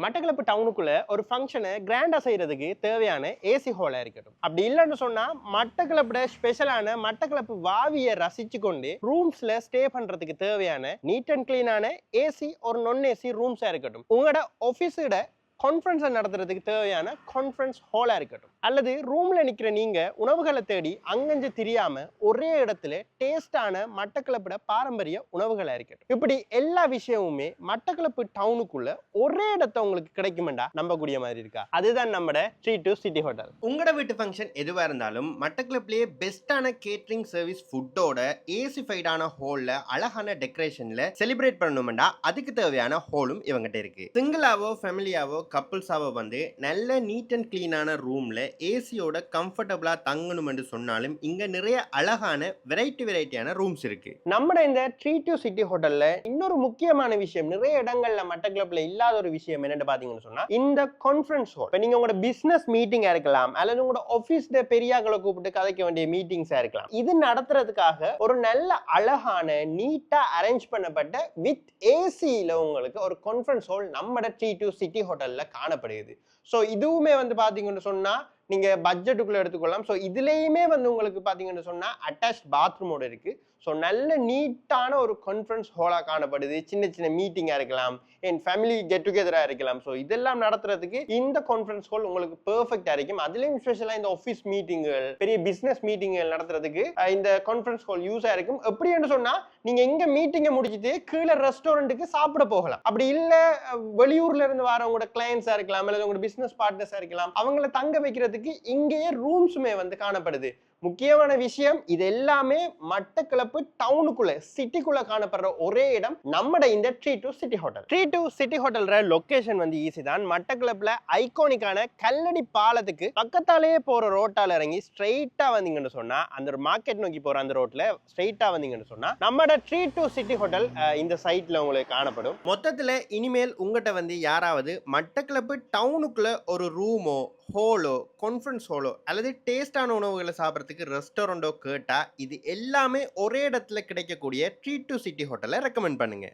மட்டக்களப்பு டவுனுக்குள்ள ஒரு ஃபங்க்ஷனை கிராண்டா செய்யறதுக்கு தேவையான ஏசி ஹாலா இருக்கட்டும். அப்படி இல்லைன்னு சொன்னா மட்டக்களப்போட ஸ்பெஷலான மட்டக்களப்பு வாவியை ரசிச்சு கொண்டு ரூம்ஸ்ல ஸ்டே பண்றதுக்கு தேவையான நீட் அண்ட் கிளீனான ஏசி ஒரு நான் ஏசி ரூம்ஸா இருக்கட்டும். உங்களோட ஆபீஸோட கான்ஃபரன்ஸை நடத்துறதுக்கு தேவையான கான்ஃபரன்ஸ் ஹாலா இருக்கட்டும். அல்லது ரூம்ல நிக்கிற நீங்க உணவுகளை தேடி அங்கஞ்சு தெரியாம ஒரே இடத்துல டேஸ்டான மட்டக்களப்போட பாரம்பரிய உணவுகளா இருக்கட்டும். இப்படி எல்லா விஷயமுமே மட்டக்களப்பு டவுனுக்குள்ள ஒரே இடத்த உங்களுக்கு கிடைக்குமெண்டா நம்பக்கூடிய மாதிரி இருக்கா? அதுதான் நம்மட 32 சிட்டி ஹோட்டல். உங்களோட வீட்டு ஃபங்க்ஷன் எதுவா இருந்தாலும் மட்டக்களப்பிலேயே பெஸ்டான கேட்டரிங் சர்வீஸ் ஃபுட்டோட ஏசிஃபைடான ஹால்ல அழகான டெக்கரேஷன்ல செலிப்ரேட் பண்ணணும்டா அதுக்கு தேவையான ஹாலும் இவங்கிட்ட இருக்கு. சிங்கிளாவோ ஃபேமிலியாவோ கப்புள்ஸாவோ வந்து நல்ல நீட் அண்ட் கிளீனான ரூம்ல ஏசியோட கம்ஃபர்டபுளா தங்கணும்னு சொன்னாலும் இங்க நிறைய அழகான வெரைட்டியான ரூம்ஸ் இருக்கு. நம்ம இந்த 32 சிட்டி ஹோட்டல்ல இன்னொரு முக்கியமான விஷயம், நிறைய இடங்கள்ல மட்டக்களப்பில் இல்லாத ஒரு விஷயம் என்னன்னு பாத்தீங்கன்னு சொன்னா இந்த கான்ஃபரன்ஸ் ஹால். இப்ப நீங்க உங்களோட பிசினஸ் மீட்டிங்கா இருக்கலாம், அல்லது உங்களோட ஆபீஸ்ல பெரியாக்களை கூப்பிட்டு கதைக்க வேண்டிய மீட்டிங்ஸா இருக்கலாம். இது நடத்துறதுக்காக ஒரு நல்ல அழகான நீட்டா அரேஞ்ச் பண்ணப்பட்ட வித் ஏசியில உங்களுக்கு ஒரு கான்ஃபரன்ஸ் ஹால் நம்ம 32 சிட்டி ஹோட்டல்ல காணப்படுகிறது. சோ இதுவுமே வந்து பாத்தீங்கன்னு சொன்னா நீங்க பட்ஜெட்டுக்குள்ள எடுத்துக்கொள்ளலாம். ஸோ இதுலேயுமே வந்து உங்களுக்கு பார்த்தீங்கன்னு சொன்னா அட்டாச் பாத்ரூமோட இருக்கு. ஸோ நல்ல நீட்டான ஒரு கான்ஃபரன்ஸ் ஹாலாக காணப்படுது. சின்ன சின்ன மீட்டிங்காக இருக்கலாம், என் ஃபேமிலி கெட் டுகெதராக இருக்கலாம். ஸோ இதெல்லாம் நடத்துறதுக்கு இந்த கான்ஃபரன்ஸ் ஹால் உங்களுக்கு பெர்ஃபெக்டாக இருக்கும். அதுலேயும் ஸ்பெஷலாக இந்த ஆஃபீஸ் மீட்டிங்குகள், பெரிய பிஸ்னஸ் மீட்டிங்குகள் நடத்துறதுக்கு இந்த கான்ஃபரன்ஸ் ஹால் யூஸாக இருக்கும். எப்படின்னு சொன்னா நீங்க எங்க மீட்டிங்கை முடிச்சுட்டு கீழே ரெஸ்டாரண்ட்டுக்கு சாப்பிட போகலாம். அப்படி இல்லை வெளியூர்ல இருந்து வரவங்களோட கிளையன்ஸா இருக்கலாம், அல்லது உங்களோட பிசினஸ் பார்ட்னர்ஸா இருக்கலாம், அவங்கள தங்க வைக்கிறதுக்கு இங்கேயே ரூம்ஸுமே வந்து காணப்படுது. முக்கியமான விஷயம், இது எல்லாமே மட்டக்களப்பு டவுனுக்குள்ள சிட்டிக்குள்ள காணப்படுற ஒரே இடம் நம்மட இந்த 32 சிட்டி ஹோட்டல். 32 சிட்டி ஹோட்டல்ற லொகேஷன் வந்து ஈஸி தான். மட்டக்களப்புல ஐகானிக்கான கல்லடி பாலத்துக்கு பக்கத்தாலேயே போற ரோட்டால இறங்கி ஸ்ட்ரெயிட்டா வந்தீங்கன்னு சொன்னா அந்த ஒரு மார்க்கெட் நோக்கி போற அந்த ரோட்ல ஸ்ட்ரெயிட்டா வந்தீங்கன்னு சொன்னா நம்மட 32 சிட்டி ஹோட்டல் இந்த சைட்ல உங்களுக்கு காணப்படும். மொத்தத்துல இனிமேல் உங்ககிட்ட வந்து யாராவது மட்டக்களப்பு டவுனுக்குள்ள ஒரு ரூமோ ஹோலோ கான்ஃபரன்ஸ் ஹாலோ அல்லது டேஸ்டான உணவுகளை சாப்பிட்றதுக்கு ரெஸ்டாரண்டோ கேட்டா இது எல்லாமே ஒரே இடத்துல கிடைக்கக்கூடிய 32 சிட்டி ஹோட்டலை ரெக்கமெண்ட் பண்ணுங்க.